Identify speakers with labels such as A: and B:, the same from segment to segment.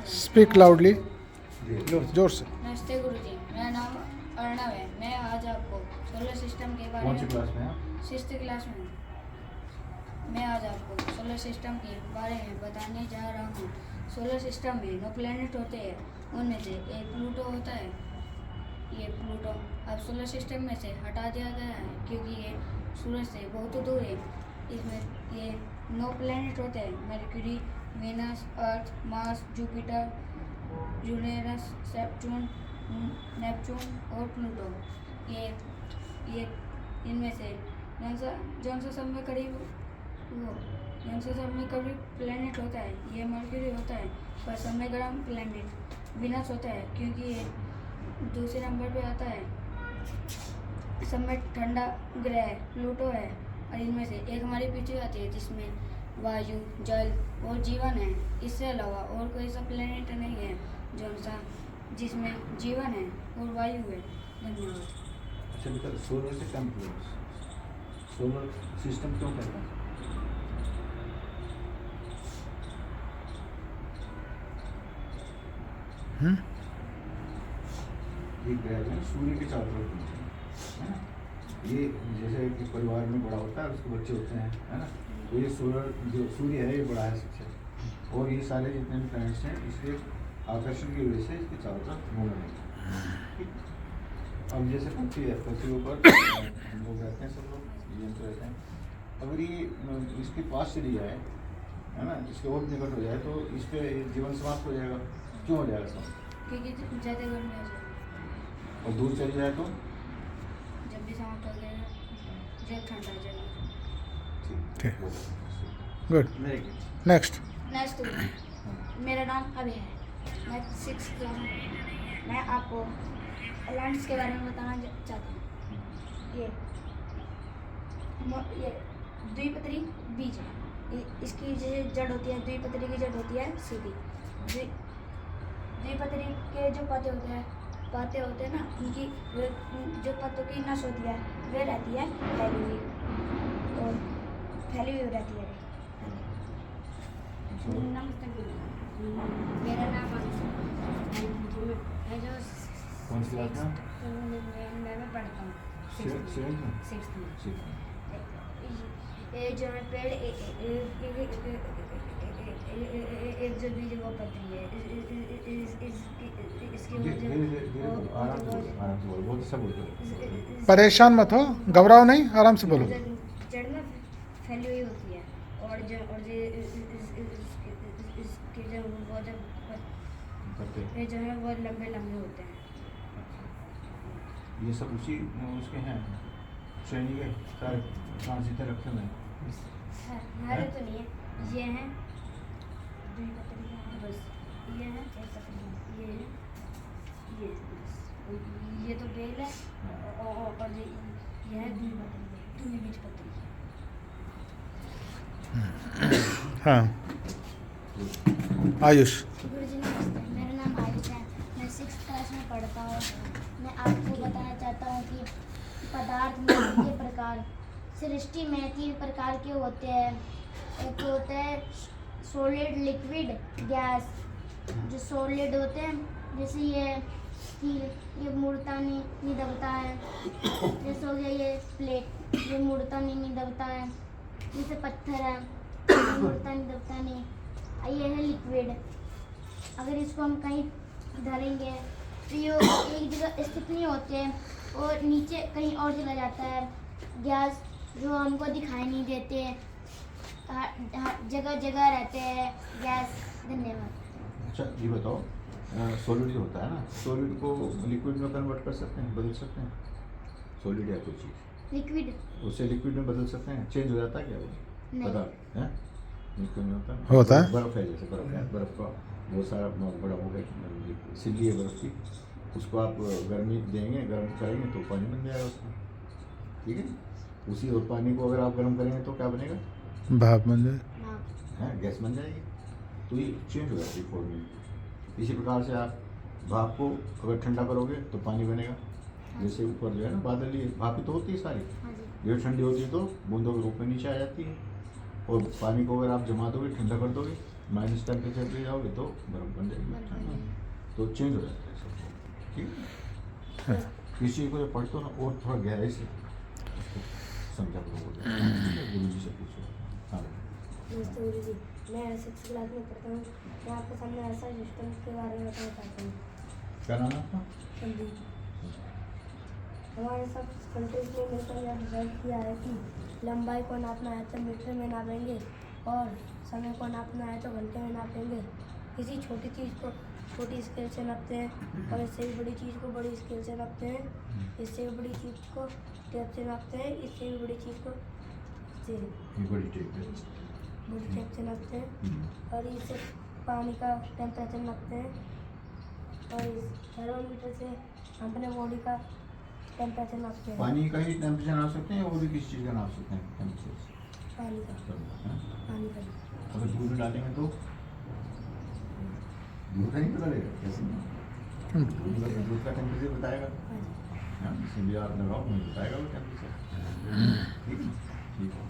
A: Speak loudly, जोर से।
B: नमस्ते गुरुजी, मेरा नाम अर्णव है। मैं आज आपको सोलर सिस्टम के बारे
C: कौन सी
B: में
C: क्लास में हैं?
B: 6th क्लास में हूँ। मैं आज आपको सोलर सिस्टम के बारे में बताने जा रहा हूँ। सोलर सिस्टम में 9 प्लैनेट होते हैं, उनमें से एक प्लूटो होता है। ये प्लूटो अब सोलर सिस्टम में से हटा दिया गया है क्योंकि ये सूरज से बहुत दूर है। इसमें ये 9 प्लैनेट होते हैं: मरकरी, वीनस, अर्थ, मार्स, जुपिटर, यूरेनस, सेप्टून, नेपच्यून और प्लूटो। ये इनमें से जौन सा सब में करीब प्लैनेट होता है, ये मरकरी होता है। पर सब में गर्म प्लैनेट वीनस होता है क्योंकि ये दूसरे नंबर पे आता है। सब में ठंडा ग्रह प्लूटो है। और इनमें से एक हमारी पृथ्वी आती है जिसमें वायु, जल और जीवन है। इससे अलावा और कोई सा प्लैनेट नहीं है जौन सा जिसमें जीवन है और वायु है। धन्यवाद।
C: अच्छा बेटा, सोलर सिस्टम क्यों, सोलर सिस्टम क्यों कहते हैं? ये ग्रह जो है सूर्य के चारों तरफ घूमते हैं, है ना। ये जैसे कि परिवार में बड़ा होता है, उसके बच्चे होते हैं, है ना। तो ये सोलर जो सूर्य है ये बड़ा है सबसे, और ये सारे जितने भी प्लैनेट्स हैं इसके आकर्षण की वजह से इसके चारों तरफ घूम रहे हैं। अब जैसे पृथ्वी है, पृथ्वी ऊपर हम लोग रहते हैं, सब लोग यंत्र रहते हैं। अगर ये इसके पास चली जाए, है ना, इसके और निकट हो जाए तो इस पर जीवन समाप्त हो जाएगा। क्यों हो जाएगा समाप्त?
B: क्योंकि ज़्यादा गर्मी हो जाएगी।
C: और दूर चली जाए तो
B: जब भी समाप्त हो जाएगा, जब ठंडा हो जाएगा।
A: ठीक, गुड। नेक्स्ट।
B: नेक्स्ट, मेरा नाम अभी है। मैं 6th क्लास में। मैं आपको प्लैनेट्स के बारे में बताना चाहता हूँ। ये द्विपत्री बीज है। इसकी जो जड़ होती है, द्विपत्री की जड़ होती है सीधी। द्विपत्री के जो पाते होते हैं ना, उनकी जो पत्तों की नस होती है वे रहती है फैली हुई, और फैली हुई रहती है। नमस्ते गुरु, मेरा नाम मैं जो
C: कौन सी क्लास में?
B: मैं पढ़ता हूँ 6th में। ये जो है पेड़ एक जो बीज वो पत्री है, इसकी
C: आराम से बोलो, बहुत अच्छा बोलो।
A: परेशान मत हो, घबराओ नहीं, आराम से बोलो।
B: जड़ में फैली हुई होती है, और जो इसके जो वो ये जो है वो लंबे लंबे होते हैं।
C: ये सब उसी उसके हैं श्रेणी के सारे ट्रांजिटर रखे हुए हैं।
B: हमारे तो नहीं है, ये हैं बस, ये है ये तो बेल है, और ये है द्विबीजपत्री।
A: हाँ, आयुष।
D: गुरुजी नमस्ते, मेरा नाम आयुष है। मैं 6th क्लास में पढ़ता हूँ। मैं आपको बताना चाहता हूँ कि पदार्थ में 3 प्रकार, सृष्टि में 3 प्रकार के होते हैं। एक तो होता है सॉलिड, लिक्विड, गैस। जो सॉलिड होते हैं, जैसे ये स्टील, ये मुड़ता नहीं दबता है। जैसे हो गया ये प्लेट, ये मुड़ता नहीं दबता है। जैसे पत्थर है, ये मुड़ता नहीं दबता नहीं। ये है लिक्विड। अगर इसको हम कहीं डालेंगे तो ये एक जगह स्थित नहीं होते हैं और नीचे कहीं और चला जाता है। गैस जो हमको दिखाई नहीं देते, जगह जगह रहते हैं गैस। धन्यवाद।
C: अच्छा ये बताओ, सॉलिड जो होता है ना, सॉलिड को लिक्विड में कन्वर्ट कर सकते हैं, बदल सकते हैं? सॉलिड या कोई चीज़
D: लिक्विड,
C: उसे लिक्विड में बदल सकते हैं? चेंज हो जाता है क्या वो
D: नहीं।
C: पदार्थ? है लिक्विड में
A: होता है।
C: बर्फ़ है, जैसे बर्फ़ है, बर्फ़ का बहुत सारा बड़ा हो गया सिल्ली है बर्फ़ की, उसको आप गर्मी देंगे, गर्म करेंगे तो पानी बन जाएगा उसका, ठीक है। उसी और पानी को अगर आप गर्म करेंगे तो क्या बनेगा?
A: भाप बन जाए,
C: है, गैस बन जाएगी। तो ये चेंज हो जाती है फॉर्म। इसी प्रकार से आप भाप को अगर ठंडा करोगे तो पानी बनेगा। जैसे ऊपर जो है ना बादल, ये भाप तो होती है सारी, ये ठंडी होती है तो बूंदों के रूप में नीचे आ जाती है। और पानी को अगर आप जमा दोगे, ठंडा कर दोगे माइनस टेम्परेचर पे जाओगे तो बर्फ बन जाएगी,
D: बर्फ बन जाएगी।
C: तो चेंज हो जाता है सब। ठीक है, इस चीज़ को जब पढ़ते हो ना और थोड़ा गहराई से उसको समझा करो, गुरु जी से पूछो। हाँ
D: नमस्ते गुरु जी, मैं 6th क्लास में पढ़ता हूँ। मैं आपके सामने ऐसा सिस्टम के बारे में बताना चाहता हूँ।
C: क्या नाम है आपका?
D: संदीप, हमारे सब कंट्रीज ने मिलकर यह डिसाइड किया है कि लंबाई को नापना है तो मीटर में नापेंगे और समय को नापना है तो घंटे में नापेंगे। किसी छोटी चीज़ को छोटी स्केल से नापते हैं और इससे भी बड़ी चीज़ को बड़ी स्केल से नापते हैं। इससे भी बड़ी चीज़ को टेप से नापते हैं। इससे भी बड़ी चीज़ को
C: ये बड़ी टेप है।
D: बड़ी टेप से नापते हैं और इससे पानी का टेम्परेचर नापते हैं और इस थर्मोमीटर से अपने बॉडी का टेम्परेचर नापते हैं।
C: पानी का ही टेम्परेचर नाप सकते हैं और भी किसी चीज़ का नाप सकते हैं टेम्परेचर?
D: पानी का पानी का
C: अगर दूध में डालेंगे तो दूध का नहीं पता लगेगा कैसे? दूध का टेम्परेचर बताएगा। हाँ, इसलिए आप लगाओ, मुझे बताएगा वो टेम्परेचर। ठीक है, ठीक है।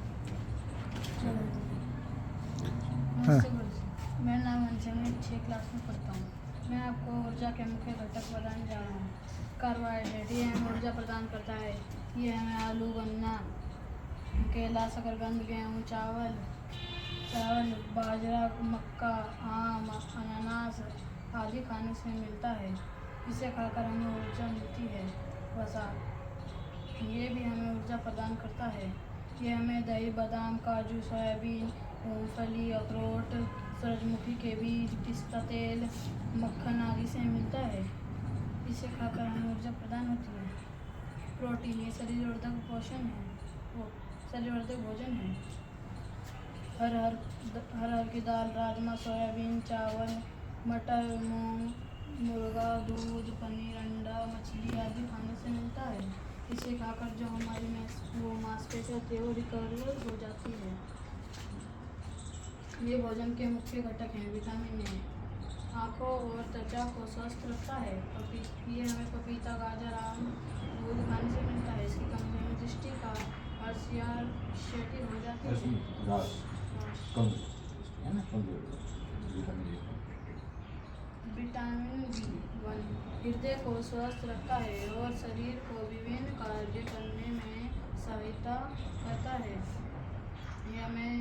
B: नमस्ते गुरु जी, मेरा नाम अंशु है, मैं 6 क्लास में पढ़ता हूँ। मैं आपको ऊर्जा के मुख्य घटक बताने जा रहा हूँ। कार्बोहाइड्रेट, ये हमें ऊर्जा प्रदान करता है। ये हमें आलू, गन्ना, केला, शकरकंद, गेहूँ, चावल, बाजरा, मक्का, आम, अनानास आदि खाने से मिलता है। इसे खाकर हमें ऊर्जा मिलती है। वसा, ये भी हमें ऊर्जा प्रदान करता है। ये हमें दही, बादाम, काजू, सोयाबीन, मूंगफली, अखरोट, सूरजमुखी के बीज, पिस्ता तेल, मक्खन आदि से मिलता है। इसे खाकर हमें ऊर्जा प्रदान होती है। प्रोटीन, ये शरीरवर्धक पोषण है, शरीरवर्धक भोजन है। हर की दाल, राजमा, सोयाबीन, चावल, मटर, मूंग, मुर्गा, दूध, पनीर, अंडा, मछली आदि खाने से मिलता है। इसे खाकर जो हमारी मांसपेशियाँ होती है वो रिकवर हो जाती है। ये भोजन के मुख्य घटक हैं। विटामिन ए, आँखों और त्वचा को स्वस्थ रखता है। ये हमें पपीता, गाजर, आम, दूध खाने से मिलता है। इसकी कमी से हमें दृष्टि का अर्सियार क्षति हो जाती है।
C: कम है ना, कम
B: विटामिन B1 हृदय को स्वस्थ रखता है और शरीर को विभिन्न कार्य करने में सहायता करता है। ये हमें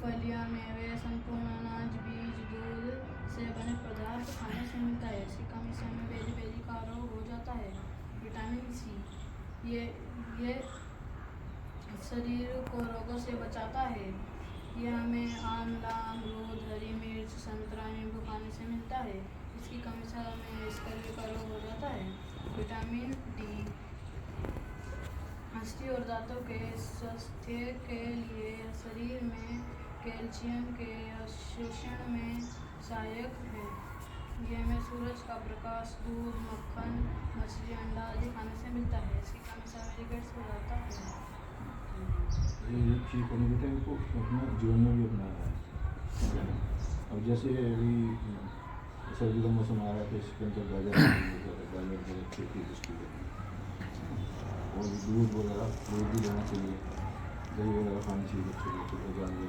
B: फलियां, मेवे, संपूर्ण अनाज, बीज, दूध से बने पदार्थ खाने से मिलता है। इसकी कमी से हमें बेरी का रोग हो जाता है। विटामिन सी, ये शरीर को रोगों से बचाता है। ये हमें आंवला, अमरूद, हरी मिर्च, संतरा, नींबू खाने से मिलता है। इसकी कमी से हमें स्कर्वी का रोग हो जाता है। विटामिन डी अस्थि और दांतों के स्वास्थ्य के लिए शरीर में कैल्शियम के अवशोषण में सहायक है। ये हमें सूरज का प्रकाश, दूध, मक्खन, मछली, अंडा आदि खाने से मिलता है। इसकी कमी से हमें रिकेट्स हो जाता है।
C: ये चीज़ बेटे को अपना जीवन में भी अपनाना है। अब जैसे अभी सर्दी का मौसम आ रहा है तो इसके अंदर गाजर खेती दृष्टि और दूध वगैरह दूध भी लेना चाहिए, दही वगैरह खानी चाहिए बच्चों को, तो जानवर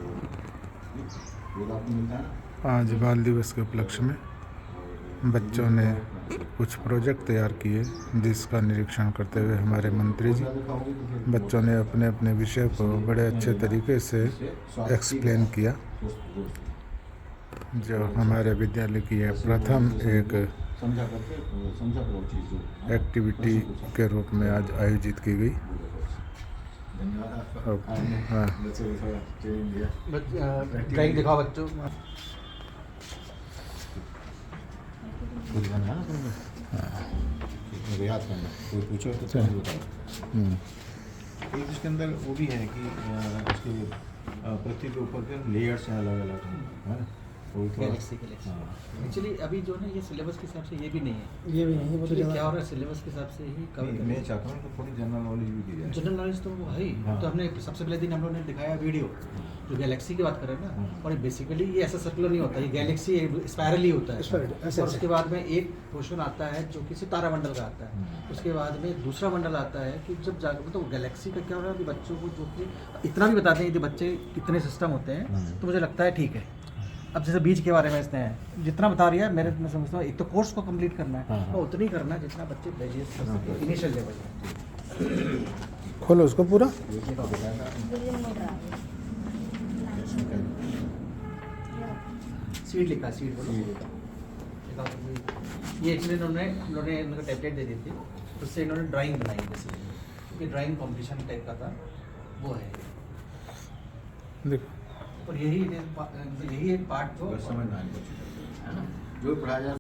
C: दूध आपको मिलता है ना।
A: आज बाल दिवस के उपलक्ष्य में बच्चों ने कुछ प्रोजेक्ट तैयार किए जिसका निरीक्षण करते हुए हमारे मंत्री जी बच्चों ने अपने अपने विषय को बड़े अच्छे तरीके से एक्सप्लेन किया। जो हमारे विद्यालय की यह प्रथम एक एक्टिविटी के रूप में आज आयोजित की गई। हाँ,
E: ड्राइंग दिखाओ बच्चों।
C: कुछ बनना है ना तुम्हें, याद करना, कोई पूछो तो तुम बताओ। एक इसके अंदर वो भी है कि इसके पृथ्वी के ऊपर के लेयर्स हैं अलग अलग, है ना।
E: गैलेक्सी एक्चुअली अभी जो ना ये सिलेबस के हिसाब से ये भी नहीं है,
F: ये भी नहीं है, वो तो
E: क्या हो रहा है सिलेबस के हिसाब से ही कवर
C: मैं चाहता हूँ कि थोड़ी जनरल नॉलेज भी दी जाए।
E: जनरल नॉलेज तो वो है ही।
C: हाँ।
E: तो हमने सबसे पहले दिन हम लोगों ने दिखाया वीडियो जो गैलेक्सी की बात कर रहे हैं ना, और बेसिकली ये ऐसा सर्कुलर नहीं होता, ये गैलेक्सी स्पायरल ही होता है। और उसके बाद में एक पोर्शन आता है जो किसी तारामंडल का आता है, उसके बाद में दूसरा मंडल आता है कि जब जाकर तो गैलेक्सी का क्या हो रहा है कि बच्चों को जो कि इतना भी बताते हैं कि बच्चे कितने सिस्टम होते हैं, तो मुझे लगता है ठीक है। अब जैसे बीज के बारे में इसने जितना बता रही है मेरे मैं समझता हूँ एक तो कोर्स को कंप्लीट करना है
F: हाँ, हाँ।
E: और उतना ही करना है जितना बच्चे ग्रेजुएट कर सके इनिशियल लेवल में।
A: खोलो उसको पूरा।
E: सीड लिखा है, सीड बोलो। ये एक्चुअली इन्होंने इनको टेम्पलेट दे दी थी, उससे इन्होंने ड्राइंग बनाई जैसे, क्योंकि ड्राइंग कंपटीशन टाइप का था वो है।
A: देखो
E: और यही एक पार्ट जो
C: समझ में आ गया है ना, जो पढ़ाया